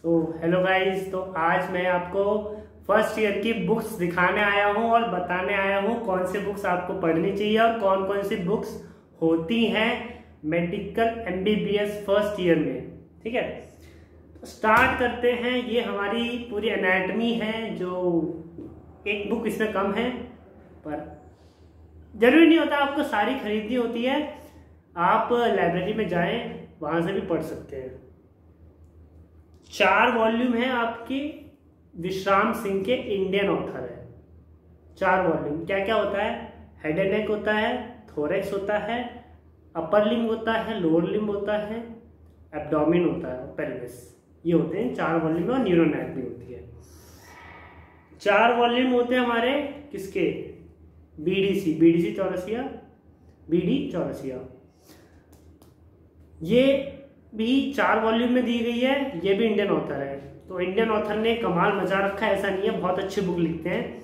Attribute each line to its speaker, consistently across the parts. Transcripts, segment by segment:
Speaker 1: Hello guys. तो आज मैं आपको फर्स्ट ईयर की बुक्स दिखाने आया हूं और बताने आया हूं कौन सी बुक्स आपको पढ़नी चाहिए और कौन कौन सी बुक्स होती हैं मेडिकल एमबीबीएस फर्स्ट ईयर में। ठीक है, तो स्टार्ट करते हैं। ये हमारी पूरी एनाटॉमी है, जो एक बुक इसमें कम है, पर जरूरी नहीं होता आपको सारी खरीदनी होती है। आप लाइब्रेरी में जाएं, वहां से भी पढ़ सकते हैं। 4 वॉल्यूम है आपकी, विश्राम सिंह के, इंडियन ऑथर है। 4 वॉल्यूम। क्या क्या होता है? हेड एंड नेक होता है, थोरेक्स होता है, अपर लिम्ब होता है, लोअर लिम्ब होता है, एब्डोमेन होता है, पेल्विस। ये होते हैं 4 वॉल्यूम और न्यूरोएनाटॉमी होती है। 4 वॉल्यूम होते हैं हमारे किसके? BDC Chaurasia, BD Chaurasia. ये भी 4 वॉल्यूम में दी गई है। ये भी इंडियन ऑथर है। तो इंडियन ऑथर ने कमाल मचा रखा है, ऐसा नहीं है, बहुत अच्छी बुक लिखते हैं,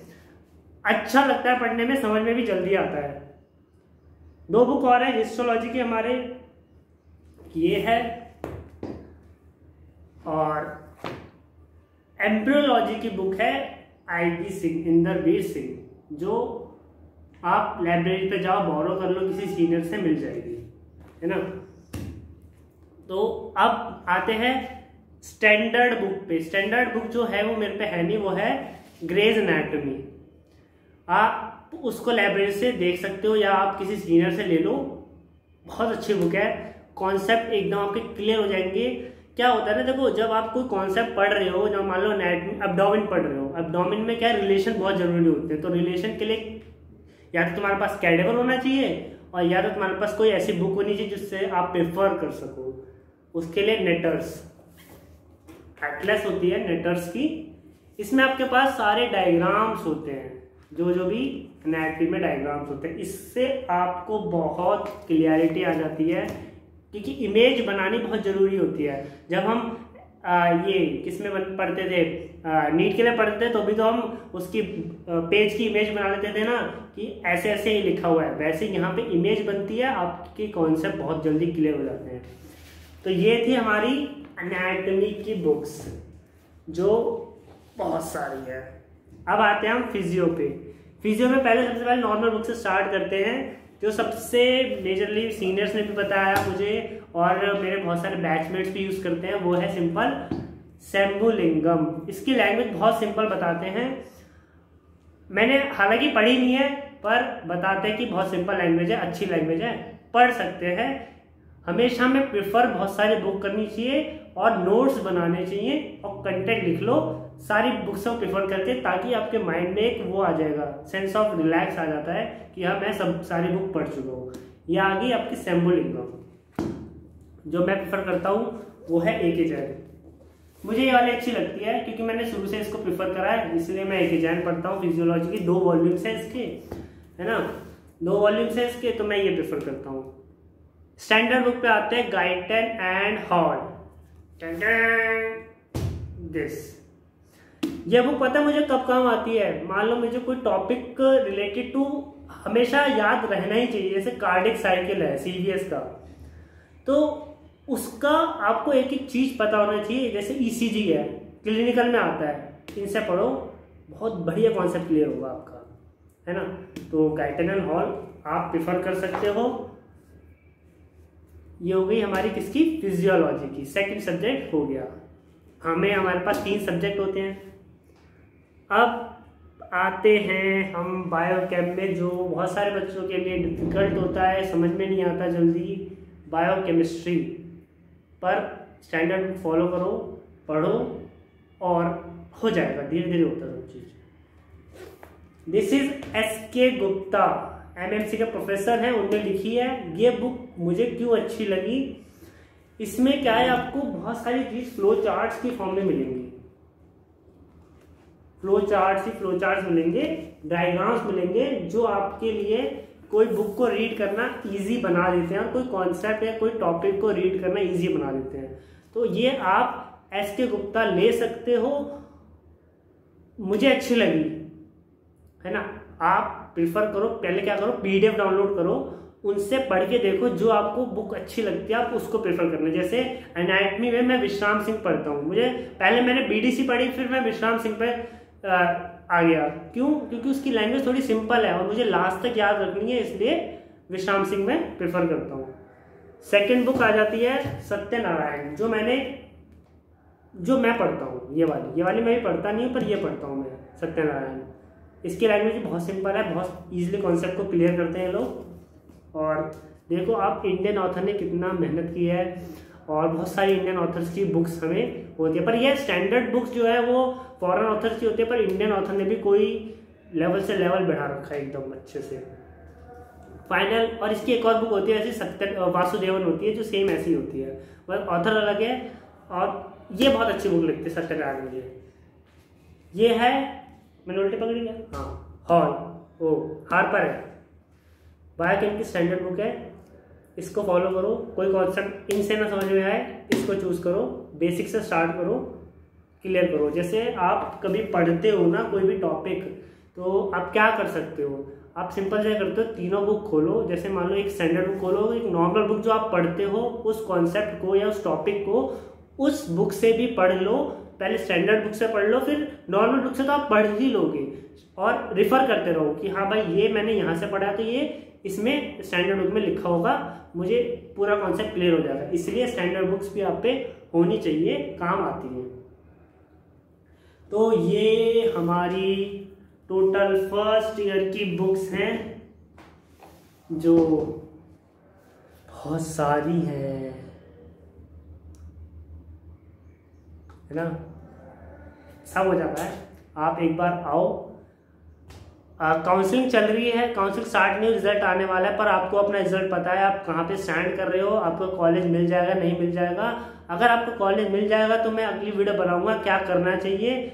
Speaker 1: अच्छा लगता है पढ़ने में, समझ में भी जल्दी आता है। 2 बुक और है हिस्टोलॉजी के हमारे, ये है, और एम्ब्रियोलॉजी की बुक है आईपी सिंह, इंदरवीर सिंह, जो आप लाइब्रेरी पे जाओ, बोरो कर लो, किसी सीनियर से मिल जाएगी, है ना। तो अब आते हैं स्टैंडर्ड बुक पे। स्टैंडर्ड बुक जो है वो मेरे पे है नहीं, वो है ग्रेज एनाटॉमी। आप उसको लाइब्रेरी से देख सकते हो या आप किसी सीनियर से ले लो, बहुत अच्छी बुक है। कॉन्सेप्ट एकदम आपके क्लियर हो जाएंगे। क्या होता है ना, देखो, जब आप कोई कॉन्सेप्ट पढ़ रहे हो, जब मान लो एब्डोमेन पढ़ रहे हो, एब्डोमेन में क्या रिलेशन बहुत जरूरी होते हैं। तो रिलेशन के लिए या तो तुम्हारे पास कैडेवर होना चाहिए, और या तो तुम्हारे पास कोई ऐसी बुक होनी चाहिए जिससे आप प्रेफर कर सको। उसके लिए नेटर्स, एटलस होती है नेटर्स की। इसमें आपके पास सारे डायग्राम्स होते हैं, जो भी एनाटॉमी में डायग्राम्स होते हैं। इससे आपको बहुत क्लियरिटी आ जाती है, क्योंकि इमेज बनानी बहुत जरूरी होती है। जब हम ये किसमें पढ़ते थे, नीट के लिए पढ़ते थे, तो भी तो हम उसकी पेज की इमेज बना लेते थे ना, कि ऐसे ऐसे ही लिखा हुआ है। वैसे यहाँ पे इमेज बनती है, आपके कॉन्सेप्ट बहुत जल्दी क्लियर हो जाते हैं। तो ये थी हमारी एनाटॉमी की बुक्स, जो बहुत सारी है। अब आते हैं हम फिजियो पे। फिजियो में सबसे पहले नॉर्मल बुक से स्टार्ट करते हैं, जो सबसे मेजरली सीनियर्स ने भी बताया मुझे, और मेरे बहुत सारे बैचमेट्स भी यूज करते हैं, वो है सिंपल शंभुलिंगम। इसकी लैंग्वेज बहुत सिंपल बताते हैं। मैंने हालांकि पढ़ी नहीं है, पर बताते हैं कि बहुत सिंपल लैंग्वेज है, अच्छी लैंग्वेज है, पढ़ सकते हैं। हमेशा में प्रेफर बहुत सारे बुक करनी चाहिए और नोट्स बनाने चाहिए और कंटेंट लिख लो सारी बुक्स को प्रेफर करके, ताकि आपके माइंड में एक वो आ जाएगा, सेंस ऑफ रिलैक्स आ जाता है कि हाँ मैं सब सारी बुक पढ़ चुका हूँ। ये आ गई आपकी शंभुलिंगम। जो मैं प्रेफर करता हूँ वो है ए.के. जैन। मुझे ये वाली अच्छी लगती है, क्योंकि मैंने शुरू से इसको प्रेफर करा है, इसलिए मैं ए.के. जैन पढ़ता हूँ। फिजियोलॉजी की 2 वॉल्यूम्स है इसके, है ना, 2 वॉल्यूम्स है इसके, तो मैं ये प्रेफर करता हूँ। स्टैंडर्ड बुक पे आते हैं गाइटन एंड हॉल। दिस ये बुक पता है मुझे कब काम आती है? मान लो मुझे कोई टॉपिक रिलेटेड टू हमेशा याद रहना ही चाहिए, जैसे कार्डिक साइकिल है सीवीएस का, तो उसका आपको एक एक चीज पता होना चाहिए। जैसे ईसीजी है, क्लिनिकल में आता है, इनसे पढ़ो, बहुत बढ़िया कॉन्सेप्ट क्लियर होगा आपका, है ना। तो गाइटन एंड हॉल आप प्रिफर कर सकते हो। ये हो गई हमारी किसकी? फिजियोलॉजी की। सेकंड सब्जेक्ट हो गया। हमारे पास 3 सब्जेक्ट होते हैं। अब आते हैं हम बायोकेम में, जो बहुत सारे बच्चों के लिए डिफिकल्ट होता है, समझ में नहीं आता जल्दी, बायोकेमिस्ट्री। पर स्टैंडर्ड बुक फॉलो करो, पढ़ो, और हो जाएगा, धीरे धीरे होता है सब चीज। This is SK. Gupta, MMC के प्रोफेसर हैं, उनने लिखी है। ये बुक मुझे क्यों अच्छी लगी, इसमें क्या है, आपको बहुत सारी चीज फ्लो चार्ट्स की फॉर्म में मिलेंगी। फ्लो चार्ट्स मिलेंगे, डायग्राम्स मिलेंगे, जो आपके लिए कोई बुक को रीड करना इजी बना देते हैं, और कोई कॉन्सेप्ट या कोई टॉपिक को रीड करना इजी बना देते हैं। तो ये आप एस.के. गुप्ता ले सकते हो, मुझे अच्छी लगी, है ना। आप प्रिफर करो, पहले क्या करो, पीडीएफ डाउनलोड करो उनसे पढ़ के देखो, जो आपको बुक अच्छी लगती है आप उसको प्रेफर करना। जैसे एनाटमी में मैं विश्राम सिंह पढ़ता हूँ, पहले मैंने बीडीसी पढ़ी, फिर मैं विश्राम सिंह पे आ गया। क्यों? क्योंकि उसकी लैंग्वेज थोड़ी सिंपल है और मुझे लास्ट तक याद रखनी है, इसलिए विश्राम सिंह में प्रेफर करता हूँ। सेकेंड बुक आ जाती है सत्यनारायण, जो मैं पढ़ता हूँ। ये वाली मैं भी पढ़ता नहीं हूँ, पर ये पढ़ता हूँ मैं, सत्यनारायण। इसकी लैंग्वेज बहुत सिंपल है, बहुत इजीली कॉन्सेप्ट को क्लियर करते हैं लोग। और देखो आप, इंडियन ऑथर ने कितना मेहनत की है, और बहुत सारी इंडियन ऑथर्स की बुक्स हमें होती है, पर ये स्टैंडर्ड बुक्स जो है वो फॉरेन ऑथर्स की होती है, पर इंडियन ऑथर ने भी कोई लेवल से लेवल बढ़ा रखा है एकदम अच्छे से। फाइनल, और इसकी एक और बुक होती है ऐसी वासुदेवन होती है, जो सेम ऐसी होती है, पर ऑथर अलग है। और ये बहुत अच्छी बुक लगती है सत्यनारायण मुझे। ये है, मैंने उल्टे पकड़ी है, हाँ, हार्पर है, बायक इनकी स्टैंडर्ड बुक है। इसको फॉलो करो, कोई कॉन्सेप्ट इनसे ना समझ में आए इसको चूज करो, बेसिक से स्टार्ट करो, क्लियर करो। जैसे आप कभी पढ़ते हो ना कोई भी टॉपिक, तो आप क्या कर सकते हो, आप सिंपल से करते हो, तीनों बुक खोलो। जैसे मान लो एक स्टैंडर्ड बुक खोलो, एक नॉर्मल बुक जो आप पढ़ते हो, उस कॉन्सेप्ट को या उस टॉपिक को उस बुक से भी पढ़ लो। पहले स्टैंडर्ड बुक से पढ़ लो, फिर नॉर्मल बुक से तो आप पढ़ ही लोगे, और रिफर करते रहो कि हाँ भाई ये मैंने यहाँ से पढ़ा, तो ये इसमें स्टैंडर्ड बुक में लिखा होगा, मुझे पूरा कॉन्सेप्ट क्लियर हो जाएगा। इसलिए स्टैंडर्ड बुक्स भी आप पे होनी चाहिए, काम आती है। तो ये हमारी टोटल फर्स्ट ईयर की बुक्स हैं, जो बहुत सारी हैं, है ना, सब हो जाता है। आप एक बार आओ, काउंसलिंग चल रही है, काउंसलिंग स्टार्ट नहीं, रिजल्ट आने वाला है, पर आपको अपना रिजल्ट पता है, आप कहाँ पे स्टैंड कर रहे हो, आपको कॉलेज मिल जाएगा नहीं मिल जाएगा। अगर आपको कॉलेज मिल जाएगा तो मैं अगली वीडियो बनाऊंगा क्या करना चाहिए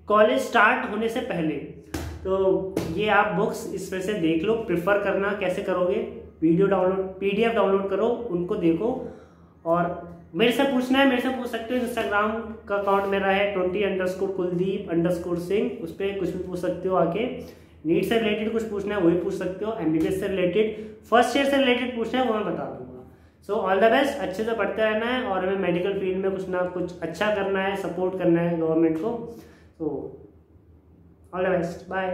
Speaker 1: कॉलेज स्टार्ट होने से पहले। तो ये आप बुक्स इसमें से देख लो, प्रिफर करना कैसे करोगे, वीडियो डाउनलोड, PDF डाउनलोड करो, उनको देखो। और मेरे से पूछना है, मेरे से पूछ सकते हो, इंस्टाग्राम का अकाउंट मेरा है 20_कुलदीप_सिंह, उस पर कुछ भी पूछ सकते हो आके। नीट से रिलेटेड कुछ पूछना है वही पूछ सकते हो, MBBS से रिलेटेड, फर्स्ट ईयर से रिलेटेड पूछना है वो मैं बता दूंगा। सो ऑल द बेस्ट, अच्छे से पढ़ते रहना है, और हमें मेडिकल फील्ड में कुछ ना कुछ अच्छा करना है, सपोर्ट करना है गवर्नमेंट को। So all the best, bye.